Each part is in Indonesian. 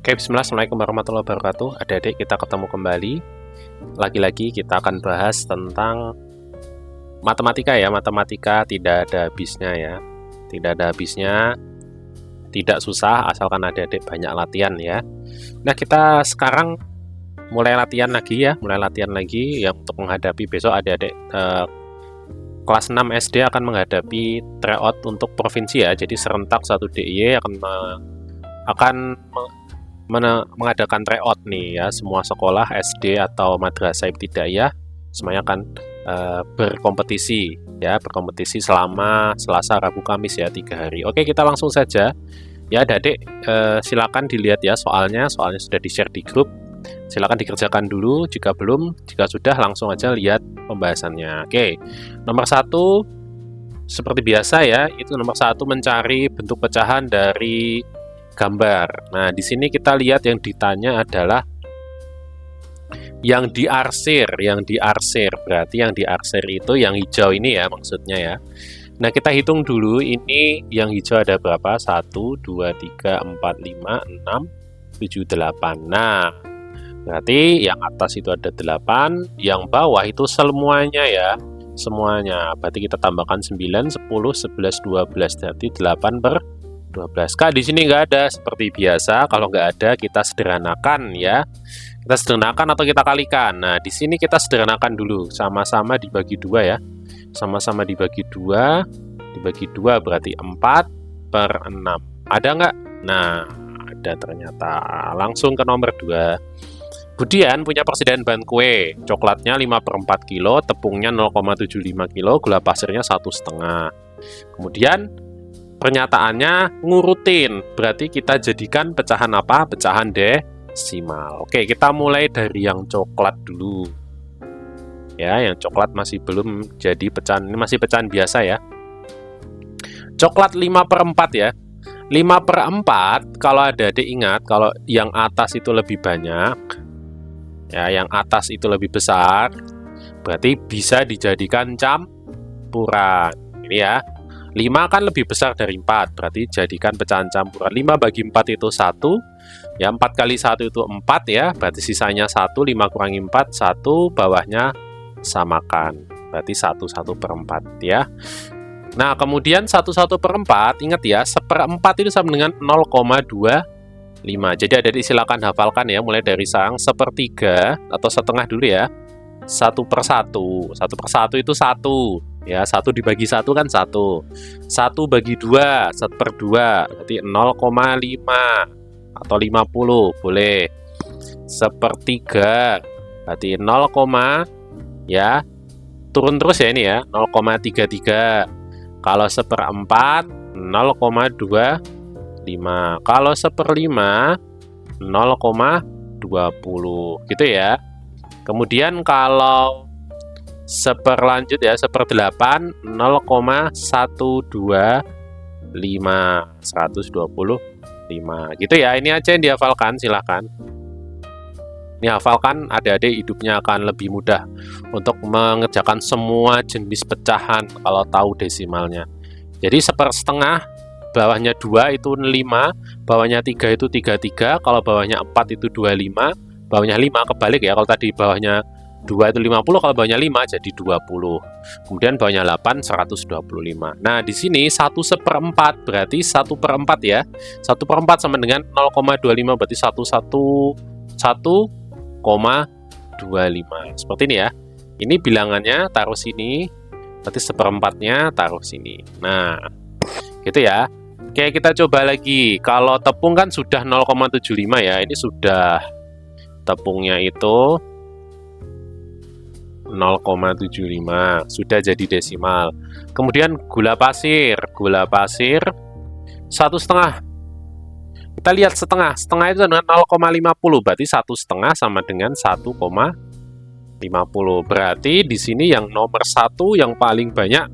Oke, bismillah, assalamualaikum warahmatullahi wabarakatuh. Adik-adik, kita ketemu kembali. Lagi-lagi kita akan bahas tentang matematika ya. Matematika tidak ada habisnya ya. Tidak ada habisnya, tidak susah, asalkan adik-adik banyak latihan ya. Nah, kita sekarang mulai latihan lagi ya. Mulai latihan lagi yang untuk menghadapi besok adik-adik kelas 6 SD akan menghadapi tryout untuk provinsi ya. Jadi serentak 1 DIY akan mengadakan tryout nih ya. Semua sekolah SD atau madrasah ibtidaiyah semuanya akan berkompetisi ya, berkompetisi selama Selasa, Rabu, Kamis ya, 3 hari. Oke, kita langsung saja ya adik-adik, silakan dilihat ya soalnya sudah di-share di grup. Silakan dikerjakan dulu jika belum, jika sudah langsung aja lihat pembahasannya. Oke, nomor 1 seperti biasa ya, itu nomor 1 mencari bentuk pecahan dari gambar. Nah, di sini kita lihat yang ditanya adalah yang diarsir, berarti yang diarsir itu yang hijau ini ya maksudnya ya. Nah, kita hitung dulu ini yang hijau ada berapa? 1, 2, 3, 4, 5, 6, 7, 8. Nah, berarti yang atas itu ada 8, yang bawah itu semuanya ya. Semuanya. Berarti kita tambahkan 9, 10, 11, 12. Berarti 8 per 12. Kak, di sini nggak ada seperti biasa. Kalau nggak ada, kita sederhanakan ya. Kita sederhanakan atau kita kalikan. Nah, di sini kita sederhanakan dulu. Sama-sama dibagi 2 ya. Sama-sama dibagi 2. Dibagi 2 berarti 4 per 6. Ada nggak? Nah, ada ternyata. Langsung ke nomor 2. Budian punya persediaan bahan kue. Coklatnya 5 per 4 kilo, tepungnya 0,75 kilo, gula pasirnya 1,5. Kemudian pernyataannya ngurutin, berarti kita jadikan pecahan apa? Pecahan desimal. Oke, kita mulai dari yang coklat dulu. Ya, yang coklat masih belum jadi pecahan, ini masih pecahan biasa ya. Coklat 5 per 4 ya. 5 per 4, kalau adik-adik ingat, kalau yang atas itu lebih banyak, ya, yang atas itu lebih besar, berarti bisa dijadikan campuran. Ini ya. 5 kan lebih besar dari 4, berarti jadikan pecahan campuran. 5 bagi 4 itu 1, ya 4 kali 1 itu 4 ya, berarti sisanya 1, 5 kurangi 4, 1, bawahnya samakan, berarti 1 per 4 ya. Nah, kemudian 1 per 4, ingat ya, 1/4 itu sama dengan 0,25. Jadi ada silakan hafalkan ya, mulai dari sekarang 1/3 atau setengah dulu ya. 1 per 1, 1 per 1 itu 1. Ya, 1 dibagi 1 kan 1. 1 bagi 2, 1 per 2, berarti 0,5 atau 50, boleh. 1/3, berarti 0, ya, turun terus ya ini ya, 0,33. Kalau 1/4, 0,25. Kalau 1/5, 0,20, gitu ya. Kemudian kalau seperlanjut ya, 1/8, 0,125, 125, gitu ya. Ini aja yang dihafalkan, silahkan. Ini hafalkan, adik-adik hidupnya akan lebih mudah untuk mengerjakan semua jenis pecahan kalau tahu desimalnya. Jadi 1/2, bawahnya 2 itu 5, bawahnya 3 itu 33, kalau bawahnya 4 itu 25, bawahnya 5 kebalik ya, kalau tadi bawahnya 2 itu 50, kalau bawahnya 5 jadi 20. Kemudian bawahnya 8, 125. Nah, di sini 1/4 berarti 1/4 ya. 1/4 sama dengan 0,25, berarti 1,25. Seperti ini ya. Ini bilangannya taruh sini, berarti 1/4-nya taruh sini. Nah, gitu ya. Oke, kita coba lagi. Kalau tepung kan sudah 0,75 ya. Ini sudah tepungnya itu 0,75, sudah jadi desimal. Kemudian gula pasir 1,5. Kita lihat setengah itu dengan 0,50, berarti 1,5 sama dengan 1,50. Berarti di sini yang nomor 1 yang paling banyak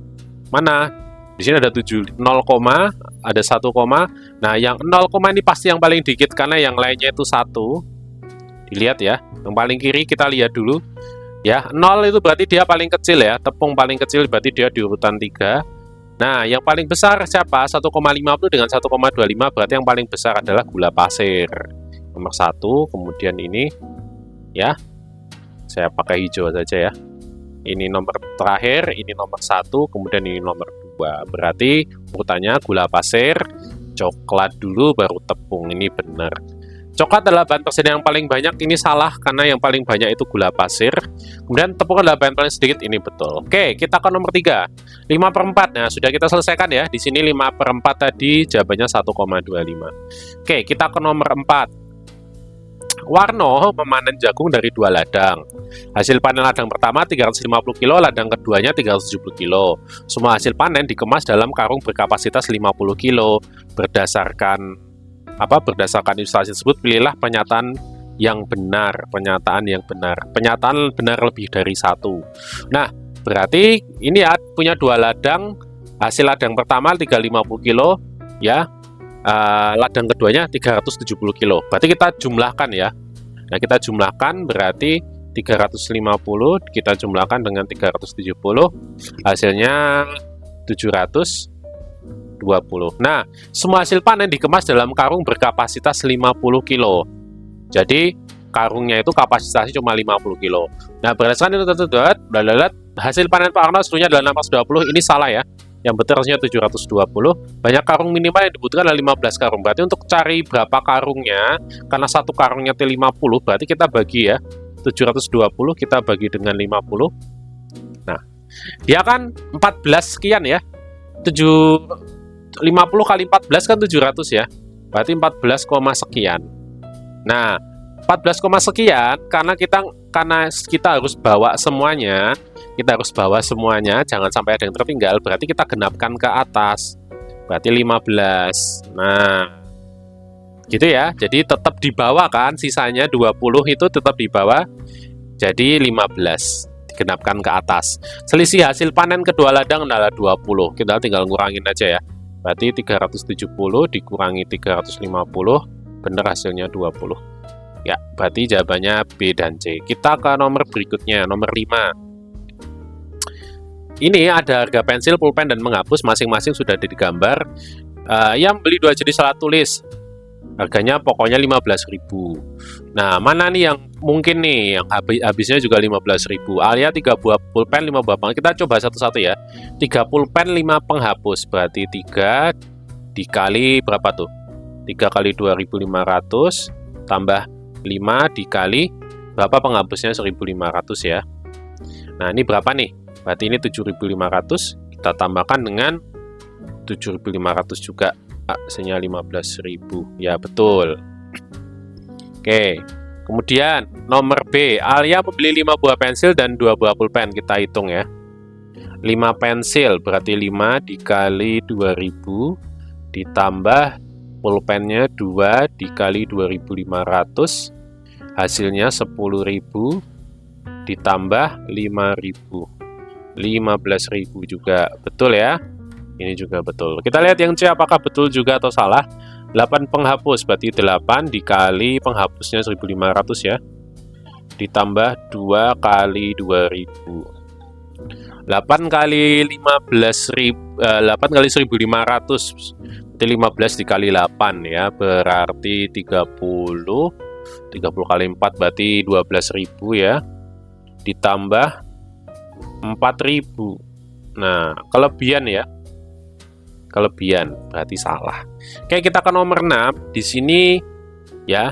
mana? Di sini ada 7, 0, ada 1, nah yang 0, ini pasti yang paling dikit karena yang lainnya itu 1. Dilihat ya, yang paling kiri kita lihat dulu. Ya, 0 itu berarti dia paling kecil ya, tepung paling kecil berarti dia di urutan 3. Nah, yang paling besar siapa? 1,50 dengan 1,25 berarti yang paling besar adalah gula pasir. Yang nomor 1, kemudian ini ya, saya pakai hijau saja ya. Ini nomor terakhir, ini nomor 1, kemudian ini nomor 2. Berarti urutannya gula pasir, coklat dulu, baru tepung. Ini benar. Coklat adalah bahan persediaan yang paling banyak, ini salah karena yang paling banyak itu gula pasir. Kemudian tepung adalah bahan paling sedikit, ini betul. Oke, kita ke nomor 3. 5/4. Nah, sudah kita selesaikan ya. Di sini 5/4 tadi jawabannya 1,25. Oke, kita ke nomor 4. Warno memanen jagung dari 2 ladang. Hasil panen ladang pertama 350 kilo, ladang keduanya 370 kilo. Semua hasil panen dikemas dalam karung berkapasitas 50 kilo. Berdasarkan ilustrasi tersebut, pilihlah pernyataan yang benar. Pernyataan yang benar. Pernyataan benar lebih dari 1. Nah, berarti ini ya, punya 2 ladang. Hasil ladang pertama 350 kilo ya. Ladang keduanya 370 kilo. Berarti kita jumlahkan ya. Nah, kita jumlahkan berarti 350 kita jumlahkan dengan 370, hasilnya 720. Nah, semua hasil panen dikemas dalam karung berkapasitas 50 kilo. Jadi, karungnya itu kapasitasnya cuma 50 kilo. Nah, berdasarkan itu hasil panen Pak Arno seluruhnya adalah 620. Ini salah ya. Yang betul harusnya 720. Banyak karung minimal yang dibutuhkan adalah 15 karung. Berarti untuk cari berapa karungnya, karena satu karungnya T50, berarti kita bagi ya. 720 kita bagi dengan 50. Nah, dia kan 14 sekian ya. 50 kali 14 kan 700 ya. Berarti 14, sekian. Nah, 14, sekian karena kita harus bawa semuanya. Kita harus bawa semuanya, jangan sampai ada yang tertinggal. Berarti kita genapkan ke atas. Berarti 15. Nah, gitu ya. Jadi tetap di bawah kan, sisanya 20 itu tetap di bawah. Jadi 15 digenapkan ke atas. Selisih hasil panen kedua ladang adalah 20. Kita tinggal ngurangin aja ya. Berarti 370 dikurangi 350, benar hasilnya 20. Ya, berarti jawabannya B dan C. Kita ke nomor berikutnya, nomor 5. Ini ada harga pensil, pulpen, dan menghapus, masing-masing sudah digambar. Yang beli 2 jenis alat tulis, harganya pokoknya 15.000. Nah, mana nih yang mungkin nih yang habisnya juga 15.000? Alia 3 buah pulpen, 5 buah penghapus. Kita coba satu-satu ya. 3 pulpen, 5 penghapus, berarti 3 dikali berapa tuh? 3 kali 2.500 tambah 5 dikali berapa penghapusnya? 1.500 ya. Nah, ini berapa nih? Berarti ini 7.500, kita tambahkan dengan 7.500 juga, hasilnya 15.000. Ya, betul. Oke, kemudian nomor B, Alia membeli 5 buah pensil dan 2 buah pulpen. Kita hitung ya. 5 pensil berarti 5 dikali 2.000 ditambah pulpennya 2 dikali 2.500, hasilnya 10.000 ditambah 5.000. 15.000 juga betul ya. Ini juga betul. Kita lihat yang C apakah betul juga atau salah. 8 penghapus berarti 8 dikali penghapusnya 1.500 ya. Ditambah 2 kali 2.000. 8 kali 8 kali 1.500 berarti 15 dikali 8 ya, berarti 30 kali 4 berarti 12.000 ya. Ditambah 4.000. Nah, kelebihan ya. Kelebihan berarti salah. Oke, kita ke nomor 6. Di sini ya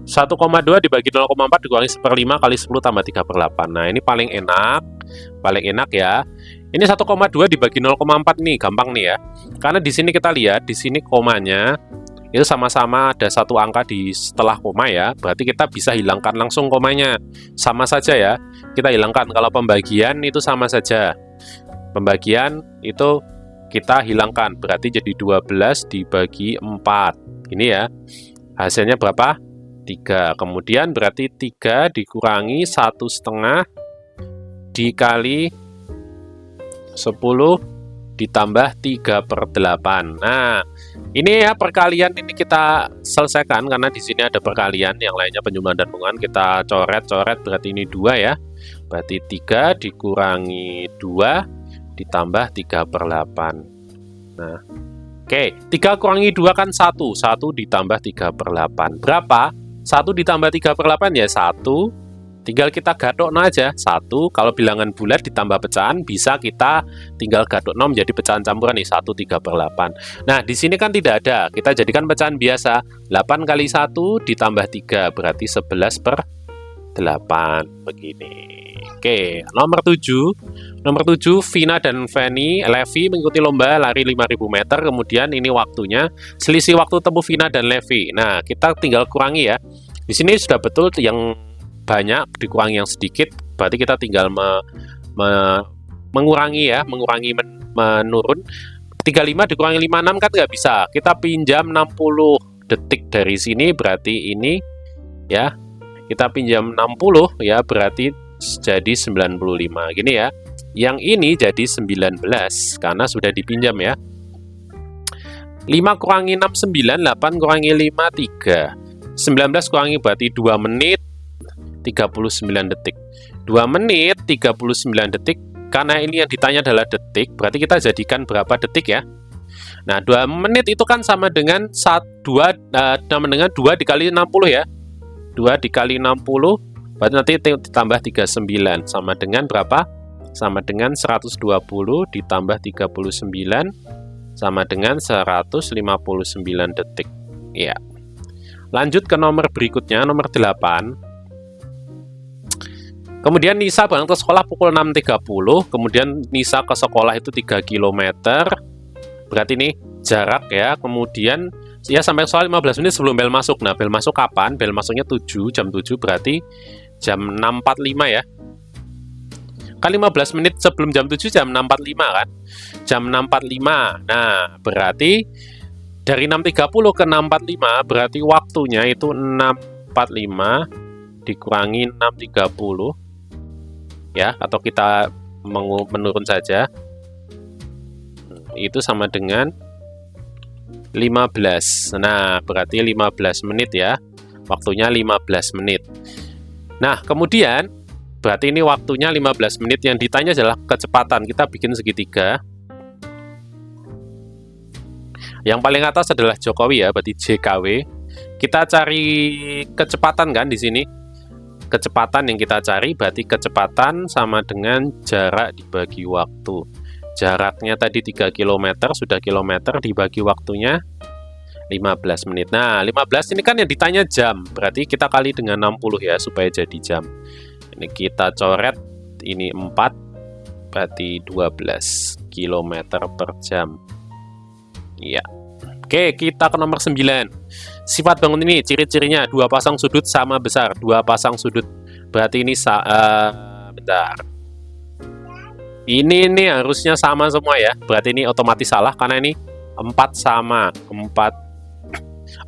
1,2 dibagi 0,4 dikurangi 1/5 kali 10 tambah 3/8. Nah, ini paling enak. Paling enak ya. Ini 1,2 dibagi 0,4 nih, gampang nih ya. Karena di sini kita lihat, di sini komanya itu sama-sama ada satu angka di setelah koma ya. Berarti kita bisa hilangkan langsung komanya. Sama saja ya. Kita hilangkan. Kalau pembagian itu sama saja. Pembagian itu kita hilangkan. Berarti jadi 12 dibagi 4. Ini ya. Hasilnya berapa? 3. Kemudian berarti 3 dikurangi 1,5 dikali 10 ditambah 3/8. Nah, ini ya perkalian ini kita selesaikan karena di sini ada perkalian, yang lainnya penjumlahan dan pengurangan. Kita coret-coret berarti ini 2 ya. Berarti 3 dikurangi 2 ditambah 3/8. Nah, Oke, 3 kurangi 2 kan 1. 1 ditambah 3/8. Berapa? 1 ditambah 3/8 ya 1. Tinggal kita gathok 0 aja. 1, kalau bilangan bulat ditambah pecahan, bisa kita tinggal gathok 0 menjadi pecahan campuran nih, 1 3/8. Nah, di sini kan tidak ada. Kita jadikan pecahan biasa. 8 kali 1 ditambah 3, berarti 11/8. Begini. Oke, nomor 7. Nomor 7, Vina dan Levi mengikuti lomba lari 5.000 meter. Kemudian ini waktunya, selisih waktu tempuh Vina dan Levi. Nah, kita tinggal kurangi ya. Di sini sudah betul yang banyak dikurangi yang sedikit, berarti kita tinggal mengurangi ya, menurun. 35 dikurangi 56 kan nggak bisa. Kita pinjam 60 detik dari sini, berarti ini ya. Kita pinjam 60 ya, berarti jadi 95. Gini ya. Yang ini jadi 19 karena sudah dipinjam ya. 5 kurangi 6 9, 8 kurangi 5 3. 19 kurangi berarti 2 menit 39 detik. 2 menit 39 detik. Karena ini yang ditanya adalah detik, berarti kita jadikan berapa detik ya. Nah, 2 menit itu kan sama dengan 2 dikali 60 ya. 2 dikali 60, berarti nanti ditambah 39. Sama dengan berapa? Sama dengan 120 ditambah 39, sama dengan 159 detik. Ya. Lanjut ke nomor berikutnya, nomor 8. Kemudian Nisa berangkat ke sekolah pukul 6.30, kemudian Nisa ke sekolah itu 3 km, berarti ini jarak ya, kemudian ya sampai sekolah 15 menit sebelum bel masuk. Nah, bel masuk kapan? Bel masuknya 7, jam 7, berarti jam 6.45 ya. Kan 15 menit sebelum jam 7 jam 6.45 kan? Jam 6.45, nah berarti dari 6.30 ke 6.45, berarti waktunya itu 6.45 dikurangi 6.30. Ya, atau kita menurun saja, itu sama dengan 15. Nah, berarti 15 menit ya, waktunya 15 menit. Nah, kemudian berarti ini waktunya 15 menit. Yang ditanya adalah kecepatan. Kita bikin segitiga. Yang paling atas adalah Jokowi ya, berarti JKW. Kita cari kecepatan kan di sini. Kecepatan yang kita cari berarti kecepatan sama dengan jarak dibagi waktu. Jaraknya tadi 3 km, sudah kilometer, dibagi waktunya 15 menit. Nah, 15 ini kan yang ditanya jam, berarti kita kali dengan 60 ya, supaya jadi jam. Ini kita coret, ini 4, berarti 12 km per jam. Iya. Oke, kita ke nomor 9. Sifat bangun ini, ciri-cirinya 2 pasang sudut sama besar. 2 pasang sudut, berarti ini bentar. Ini harusnya sama semua ya. Berarti ini otomatis salah, karena ini 4 sama 4.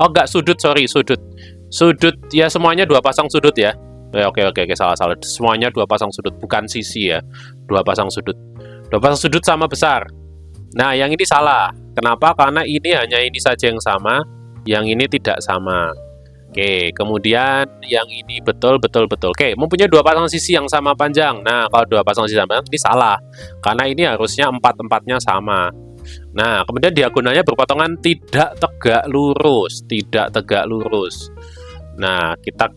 Oh, enggak, sudut, sorry, sudut. Sudut, ya semuanya 2 pasang sudut ya. Oke, salah. Semuanya 2 pasang sudut, bukan sisi ya. 2 pasang sudut. 2 pasang sudut sama besar. Nah, yang ini salah. Kenapa? Karena ini hanya ini saja yang sama, yang ini tidak sama. Oke, kemudian yang ini betul. Oke, mempunyai 2 pasang sisi yang sama panjang. Nah, kalau 2 pasang sisi sama panjang, ini salah. Karena ini harusnya 4-4-nya sama. Nah, kemudian diagonalnya berpotongan tidak tegak lurus. Nah, kita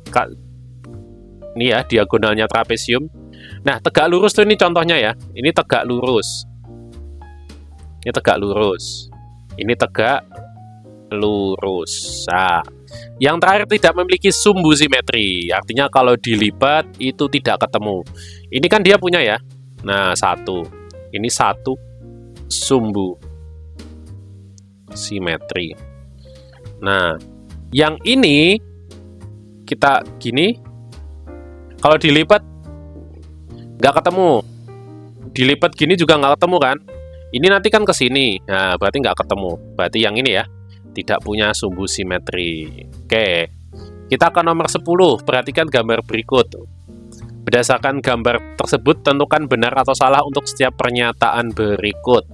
ini ya diagonalnya trapesium. Nah, tegak lurus tuh ini contohnya ya. Ini tegak lurus. Ini tegak lurus. Ini tegak lurus. Nah, yang terakhir tidak memiliki sumbu simetri. Artinya kalau dilipat itu tidak ketemu. Ini kan dia punya ya. Nah, 1. Ini 1 sumbu simetri. Nah, yang ini kita gini. Kalau dilipat nggak ketemu. Dilipat gini juga nggak ketemu kan? Ini nanti kan ke sini, nah berarti nggak ketemu. Berarti yang ini ya, tidak punya sumbu simetri. Oke, kita ke nomor 10. Perhatikan gambar berikut. Berdasarkan gambar tersebut, tentukan benar atau salah untuk setiap pernyataan berikut.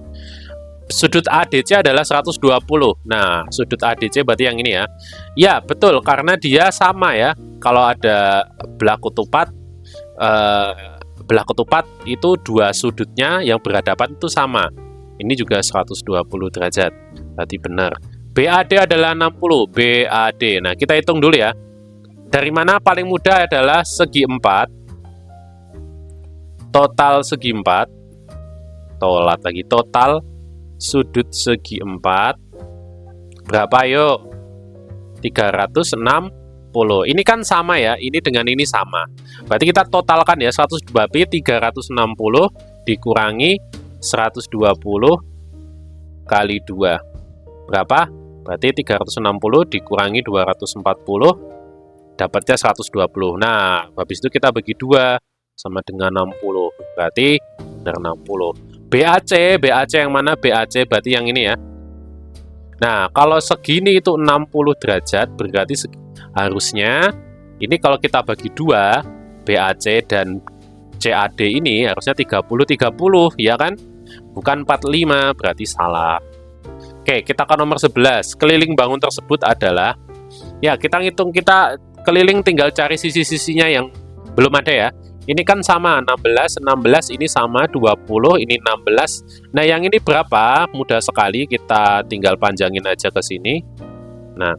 Sudut ADC adalah 120. Nah, sudut ADC berarti yang ini ya. Ya, betul, karena dia sama ya. Kalau ada belah ketupat itu 2 sudutnya yang berhadapan itu sama. Ini juga 120 derajat. Berarti benar. BAD adalah 60. BAD. Nah, kita hitung dulu ya. Dari mana paling mudah adalah segi 4. Total segi 4. Tolat lagi. Total sudut segi 4. Berapa yuk? 360. Ini kan sama ya. Ini dengan ini sama. Berarti kita totalkan ya. 102B 360 dikurangi 120 kali 2. Berapa? Berarti 360 dikurangi 240, dapatnya 120. Nah, habis itu kita bagi 2 sama dengan 60. Berarti benar 60. BAC yang mana? BAC berarti yang ini ya. Nah, kalau segini itu 60 derajat, berarti harusnya ini kalau kita bagi 2, BAC dan CAD ini harusnya 30-30, ya kan? Bukan 45, berarti salah. Oke, kita ke nomor 11. Keliling bangun tersebut adalah, ya kita ngitung, kita keliling tinggal cari sisi-sisinya yang belum ada ya. Ini kan sama, 16 ini sama, 20, ini 16. Nah, yang ini berapa? Mudah sekali, kita tinggal panjangin aja ke sini. Nah,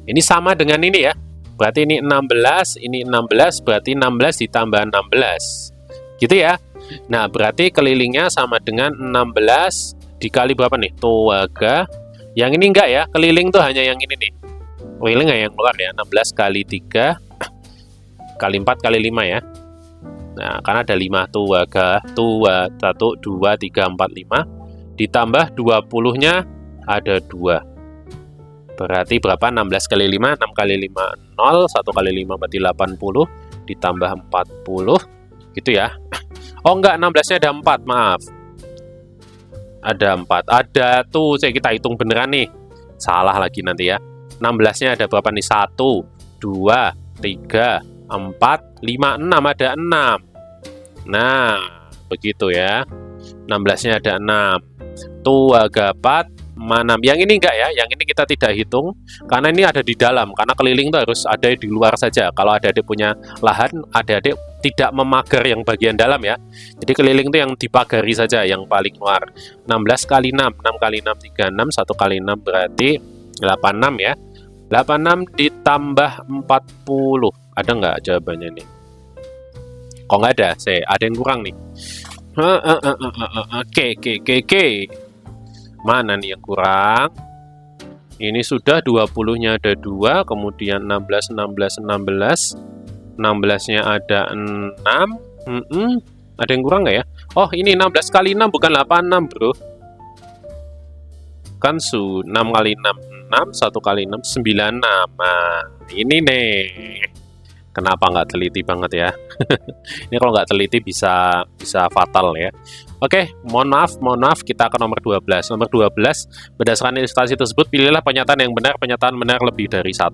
ini sama dengan ini ya. Berarti ini 16, ini 16, berarti 16 ditambah 16. Gitu ya. Nah, berarti kelilingnya sama dengan 16 dikali berapa nih? Tuaga. Yang ini enggak ya, keliling tuh hanya yang ini nih. Keliling nggak yang keluar ya, 16 kali 3 kali 4 kali 5 ya. Nah, karena ada 5 tuaga, 1, 2, 3, 4, 5. Ditambah 20-nya ada 2. Berarti berapa? 16 kali 5, 6 kali 5, 0. 1 kali 5 berarti 80. Ditambah 40. Gitu ya. Oh enggak, 16-nya ada 4, maaf. Ada 4. Ada tuh, kita hitung beneran nih. Salah lagi nanti ya. 16-nya ada berapa nih? 1, 2, 3, 4, 5, 6. Ada 6. Nah, begitu ya. 16-nya ada 6. Tuaga 4, 6. Yang ini enggak ya. Yang ini kita tidak hitung. Karena ini ada di dalam. Karena keliling itu harus ada di luar saja. Kalau adik-adik punya lahan, adik-adik tidak memagar yang bagian dalam ya. Jadi keliling itu yang dipagari saja, yang paling luar. 16 kali 6, 6 kali 6, 36, 1 kali 6 berarti 86 ya. 86 ditambah 40. Ada nggak jawabannya nih? Kok nggak ada? Ada yang kurang nih. Oke. Mana nih yang kurang? Ini sudah 20-nya ada 2, kemudian 16, 16-nya ada 6. Ada yang kurang nggak ya? Oh, ini 16 kali 6 bukan 86, bro. Kan 6 kali 6, 6. 1 kali 6, 96. Nah, ini nih. Kenapa nggak teliti banget ya? Ini kalau nggak teliti bisa fatal ya. Oke, mohon maaf, kita ke nomor 12. Nomor 12, berdasarkan ilustrasi tersebut, pilihlah pernyataan yang benar, pernyataan benar lebih dari 1.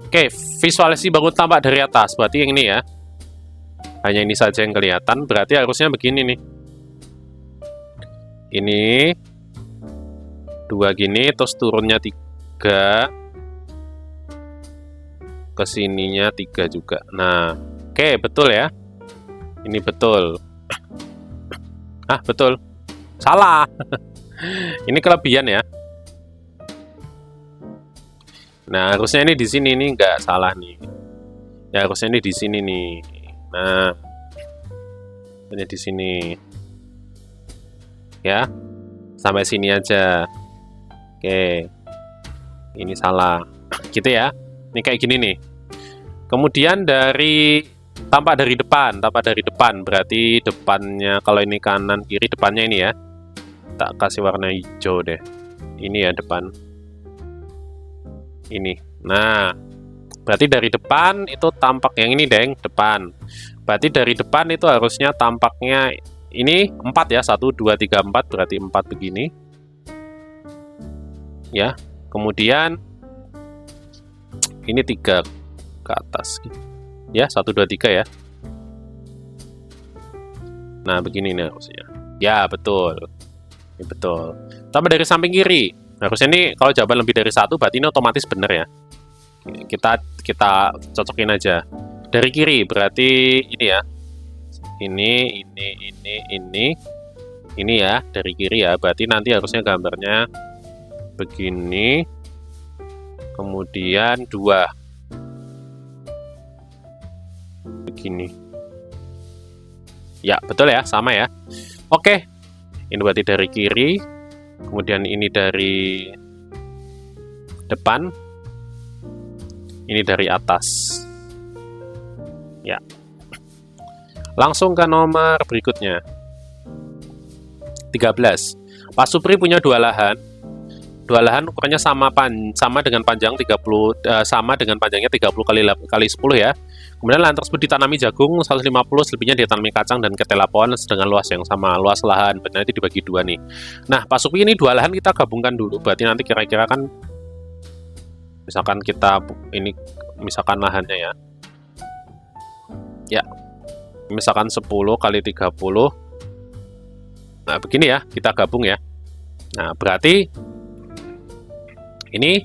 Oke, visualisasi bangun tampak dari atas. Berarti yang ini ya. Hanya ini saja yang kelihatan. Berarti harusnya begini nih. Ini 2 gini, terus turunnya 3. Kesininya 3 juga. Nah, oke, betul ya. Ini betul. Ah, betul. Salah. Ini kelebihan ya. Nah, harusnya ini di sini nih, nggak salah nih. Ya, harusnya ini di sini nih. Nah, ini di sini. Ya, sampai sini aja. Oke, ini salah. Gitu ya. Ini kayak gini nih. Kemudian tampak dari depan. Berarti depannya, kalau ini kanan kiri, depannya ini ya. Tak kasih warna hijau deh. Ini ya depan. Ini. Nah, berarti dari depan itu tampak yang ini, deng, depan. Berarti dari depan itu harusnya tampaknya ini 4 ya. 1, 2, 3, 4. Berarti 4 begini. Ya. Kemudian ini 3 ke atas. Ya, 1, 2, 3 ya. Nah, begini nih harusnya. Ya, betul. Ini betul. Tambah dari samping kiri. Harusnya ini kalau jawaban lebih dari 1 berarti ini otomatis benar ya. Kita cocokin aja. Dari kiri berarti ini ya. Ini. Ini ya, dari kiri ya. Berarti nanti harusnya gambarnya begini. Kemudian 2. Begini. Ya, betul ya, sama ya. Oke. Ini berarti dari kiri. Kemudian ini dari depan. Ini dari atas. Ya. Langsung ke nomor berikutnya. 13. Pak Supri punya 2 lahan. 2 lahan ukurannya sama dengan panjang 30 sama dengan panjangnya 30 kali 10 ya. Kemudian lahan tersebut ditanami jagung 150, selebihnya ditanami kacang dan ketela pohon dengan luas yang sama. Luas lahan nanti dibagi 2 nih. Nah, Pak Supri ini 2 lahan kita gabungkan dulu. Berarti nanti kira-kira kan misalkan kita ini misalkan lahannya ya. Ya. Misalkan 10 kali 30. Nah, begini ya, kita gabung ya. Nah, berarti ini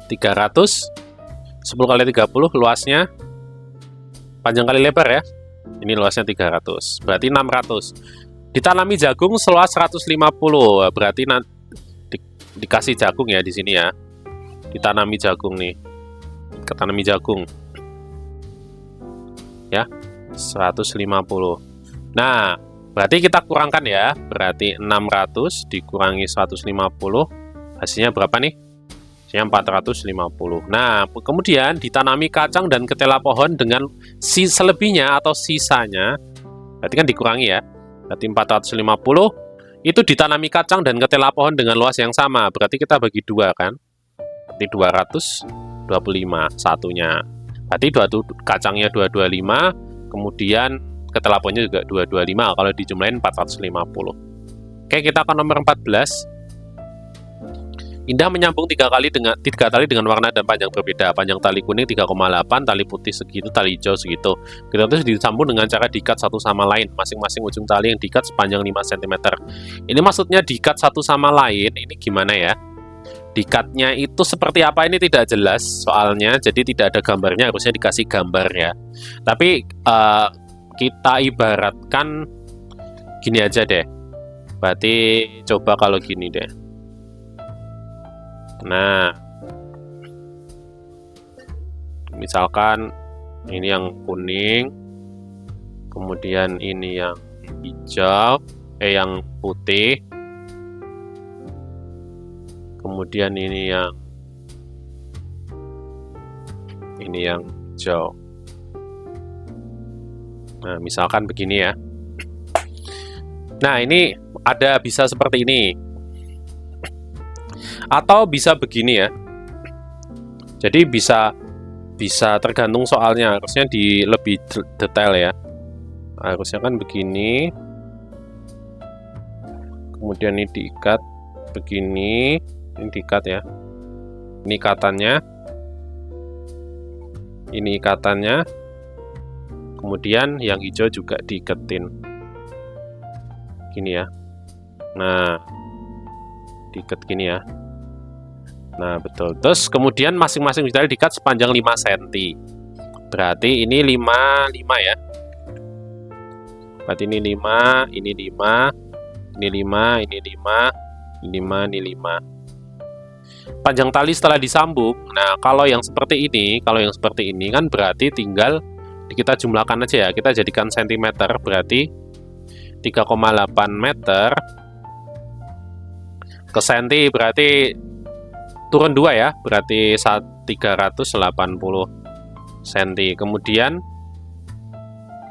300, 10 kali 30 luasnya, panjang kali lebar ya. Ini luasnya 300, berarti 600. Ditanami jagung seluas 150, berarti nanti dikasih jagung ya di sini ya. Ditanami jagung nih, ketanami jagung. Ya, 150. Nah, berarti kita kurangkan ya, berarti 600 dikurangi 150, hasilnya berapa nih? Hasilnya 450. Nah, kemudian ditanami kacang dan ketela pohon dengan selebihnya atau sisanya, berarti kan dikurangi ya, berarti 450, itu ditanami kacang dan ketela pohon dengan luas yang sama, berarti kita bagi 2 kan, berarti 225 satunya, berarti kacangnya 225, kemudian ketela pohonnya juga 225, kalau dijumlahin 450. Oke, kita ke nomor 14. Indah menyambung 3 tali dengan warna dan panjang berbeda. Panjang tali kuning 3,8, tali putih segitu, tali hijau segitu. Kita terus disambung dengan cara diikat satu sama lain. Masing-masing ujung tali yang diikat sepanjang 5 cm. Ini maksudnya diikat satu sama lain, ini gimana ya? Diikatnya itu seperti apa ini tidak jelas soalnya, jadi tidak ada gambarnya, harusnya dikasih gambar ya. Tapi kita ibaratkan gini aja deh. Berarti coba kalau gini deh. Nah, misalkan ini yang kuning, kemudian ini yang hijau, yang putih, kemudian ini yang hijau. Nah, misalkan begini ya. Nah, ini ada bisa seperti ini. Atau bisa begini ya. Jadi bisa tergantung soalnya, harusnya lebih detail ya. Harusnya kan begini. Kemudian ini diikat begini, ini diikat ya. Ini ikatannya. Ini ikatannya. Kemudian yang hijau juga diiketin. Gini ya. Nah, diikat gini ya. Nah, betul. Terus kemudian masing-masing tali diikat sepanjang 5 cm. Berarti ini 5 ya. Berarti ini 5, ini 5, ini 5, ini 5, ini 5, ini 5. Panjang tali setelah disambung. Nah, kalau yang seperti ini kan berarti tinggal kita jumlahkan aja ya. Kita jadikan cm, berarti 3,8 meter ke senti, berarti turun 2 ya, berarti 380 cm. Kemudian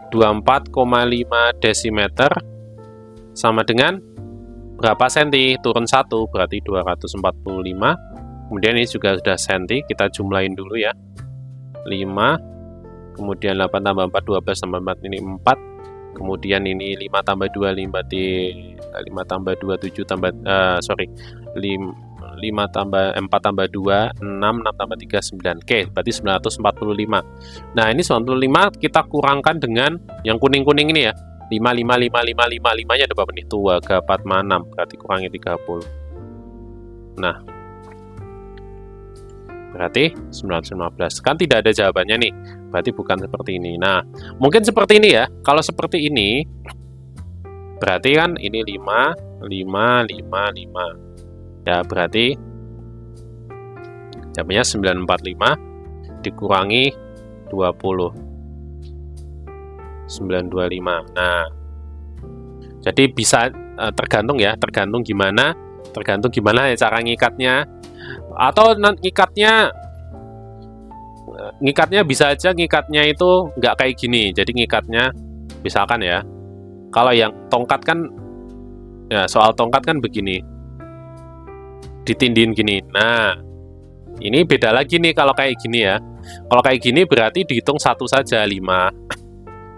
24,5 desimeter sama dengan berapa senti? Turun 1, berarti 245. Kemudian ini juga sudah senti, kita jumlahin dulu ya. 5, kemudian 8 tambah 4, 12 tambah 4, ini 4. Kemudian ini 5 tambah 2, 5 tambah 2, 7 tambah, 5 tambah 4 tambah 2, 6 tambah 3, 9. Oke, berarti 945. Nah, ini 945 kita kurangkan dengan yang kuning-kuning ini ya. 5, 5, 5, 5, 5, 5-nya ada berapa nih? 2, 4, 6, berarti kurangi 30. Nah, berarti 915. Kan tidak ada jawabannya nih. Berarti bukan seperti ini. Nah, mungkin seperti ini ya. Kalau seperti ini, Berarti kan ini 5, 5, 5, 5. Ya, berarti jamnya 9.45 dikurangi 20. 925. Nah, jadi bisa tergantung ya, tergantung gimana ya cara ngikatnya. Atau ngikatnya bisa aja ngikatnya itu nggak kayak gini. Jadi ngikatnya misalkan ya, kalau yang tongkat kan ya, soal tongkat kan begini, ditindihin gini. Nah, ini beda lagi nih kalau kayak gini ya. Kalau kayak gini berarti dihitung satu saja 5.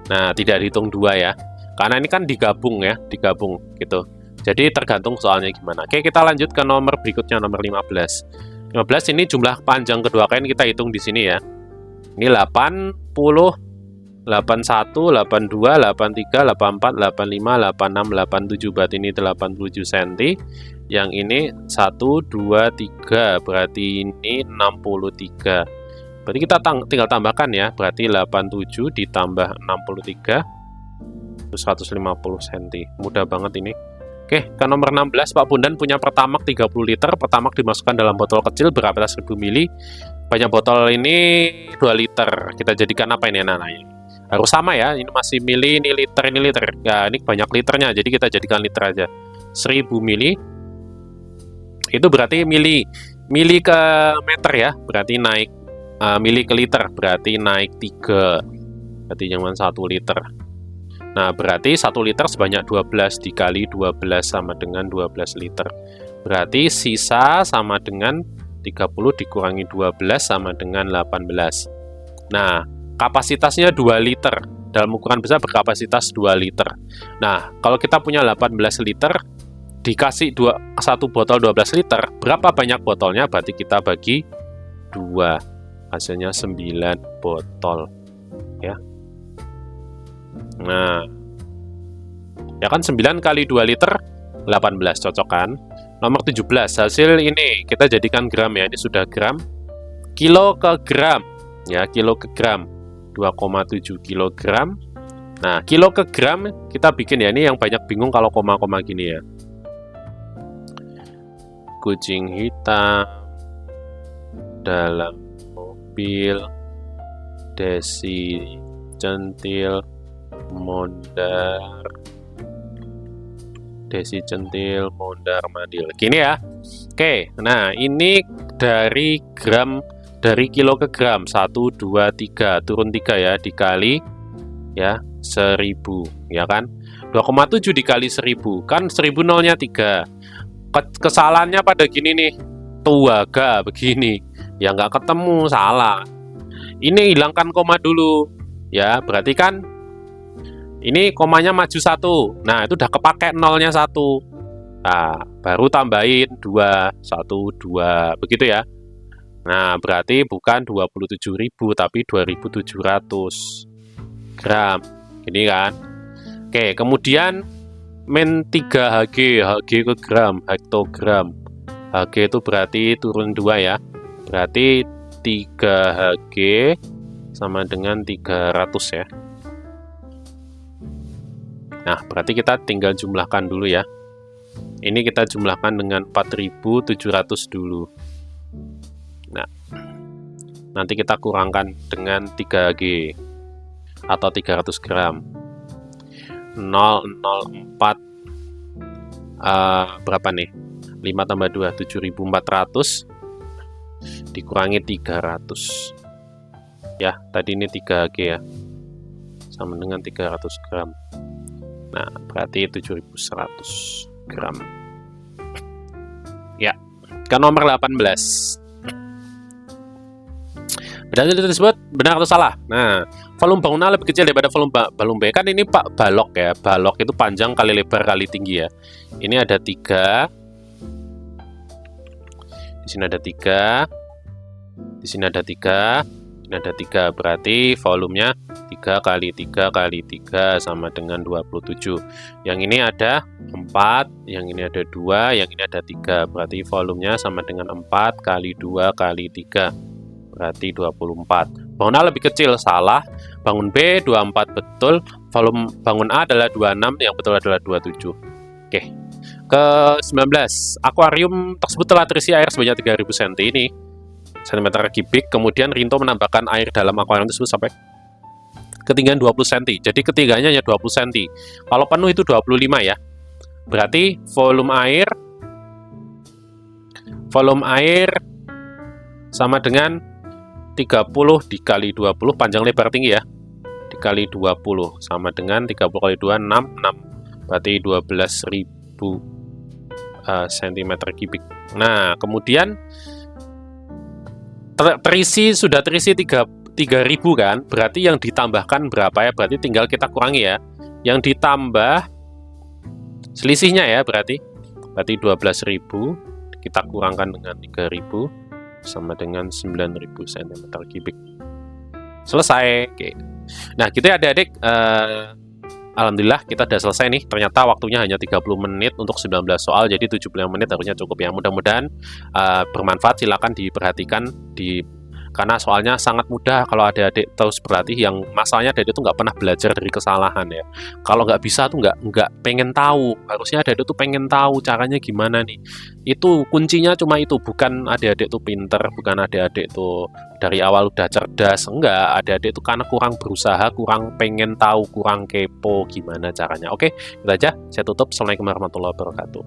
Nah, tidak dihitung 2 ya. Karena ini kan digabung ya, digabung gitu. Jadi tergantung soalnya gimana. Oke, kita lanjut ke nomor berikutnya, nomor 15. 15 ini jumlah panjang kedua kain kita hitung di sini ya. Ini 80, 81, 82, 83, 84, 85, 86, 87. Berarti ini 87 cm. Yang ini 1, 2, 3. Berarti ini 63. Berarti kita tinggal tambahkan ya. Berarti 87 ditambah 63, 150 cm. Mudah banget ini. Oke, ke nomor 16. Pak Bondan punya Pertamax 30 liter. Pertamax dimasukkan dalam botol kecil berkapasitas 1000 ml. Banyak botol ini 2 liter. Kita jadikan apa ini anak-anak? Harus sama ya. Ini masih mili, ini liter, ini liter. Ya, ini banyak liternya. Jadi kita jadikan liter aja. 1000 ml. Itu berarti mili ke meter ya. Berarti naik mili ke liter, berarti naik 3. Berarti jangan 1 liter. Nah, berarti 1 liter sebanyak 12 dikali 12 sama dengan 12 liter. Berarti sisa sama dengan 30 dikurangi 12 sama dengan 18. Nah, kapasitasnya 2 liter. Dalam ukuran besar berkapasitas 2 liter. Nah, kalau kita punya 18 liter, dikasih 1 botol 12 liter, berapa banyak botolnya? Berarti kita bagi 2. Hasilnya 9 botol ya. Nah, ya kan 9 kali 2 liter 18, cocok kan? Nomor 17, hasil ini kita jadikan gram ya. Ini sudah gram. Kilo ke gram ya, kilo ke gram 2,7 kilogram. Nah, kilo ke gram kita bikin ya. Ini yang banyak bingung kalau koma-koma gini ya. Kucing hitam dalam Desi centil mondar mandil. Gini ya. Oke, nah ini dari kilo ke gram 1, 2, 3 turun 3 ya, dikali ya 1000 ya kan. 2,7 dikali 1000 kan 1000 nolnya 3. Kesalahannya pada gini nih, tuaga begini ya, nggak ketemu, salah. Ini hilangkan koma dulu ya, berarti kan ini komanya maju 1. Nah, itu udah kepake nolnya 1. Nah, baru tambahin 2, 1, 2 begitu ya. Nah, berarti bukan 27.000 tapi 2.700 gram. Ini kan. Oke, kemudian min 3 Hg ke gram, hektogram. Hg itu berarti turun 2 ya. Berarti 3 Hg sama dengan 300 ya. Nah, berarti kita tinggal jumlahkan dulu ya. Ini kita jumlahkan dengan 4.700 dulu. Nah, nanti kita kurangkan dengan 3 Hg atau 300 gram. 004 berapa nih? 5 tambah 2, 7.400 dikurangi 300 ya, tadi ini 3 Hg ya, sama dengan 300 gram. Nah, berarti 7.100 gram ya. Ke nomor 18, berarti tersebut benar atau salah? Nah, volume bangunan lebih kecil daripada volume balung B. Kan ini Pak balok ya, balok itu panjang kali lebar kali tinggi ya. Ini ada 3, di sini ada 3, di sini ada 3, ini ada 3. Berarti volumenya 3 kali 3 kali 3 sama dengan 27. Yang ini ada 4, yang ini ada 2, yang ini ada 3. Berarti volumenya sama dengan 4 kali 2 kali 3. Berarti 24. Bangun A lebih kecil, salah. Bangun B 24 betul. Volume bangun A adalah 26, yang betul adalah 27. Oke. Ke 19, akuarium tersebut telah terisi air sebanyak 3000 cm ini cm kubik. Kemudian Rinto menambahkan air dalam akuarium tersebut sampai ketinggian 20 cm. Jadi ketinggiannya hanya 20 cm. Kalau penuh itu 25 ya. Berarti volume air sama dengan 30 dikali 20, panjang lebar tinggi ya, dikali 20 sama dengan 30 kali 2, 6. Berarti 12.000 cm kubik. Nah, kemudian sudah terisi 3.000 kan, berarti yang ditambahkan berapa ya? Berarti tinggal kita kurangi ya. Yang ditambah selisihnya ya, berarti 12.000 kita kurangkan dengan 3.000 sama dengan 9.000 cm kubik. Selesai. Oke. Nah, gitu ya adik-adik. Alhamdulillah kita udah selesai nih. Ternyata waktunya hanya 30 menit untuk 19 soal, jadi 75 menit harusnya cukup ya. Mudah-mudahan bermanfaat. Silakan diperhatikan karena soalnya sangat mudah kalau adik-adik terus berlatih. Yang masalahnya adik-adik tuh nggak pernah belajar dari kesalahan ya. Kalau nggak bisa tuh nggak pengen tahu. Harusnya adik-adik tuh pengen tahu caranya gimana nih. Itu kuncinya cuma itu, bukan adik-adik tuh pinter, bukan adik-adik tuh dari awal udah cerdas. Enggak, adik-adik tuh karena kurang berusaha, kurang pengen tahu, kurang kepo gimana caranya. Oke, itu aja. Saya tutup. Assalamualaikum warahmatullahi wabarakatuh.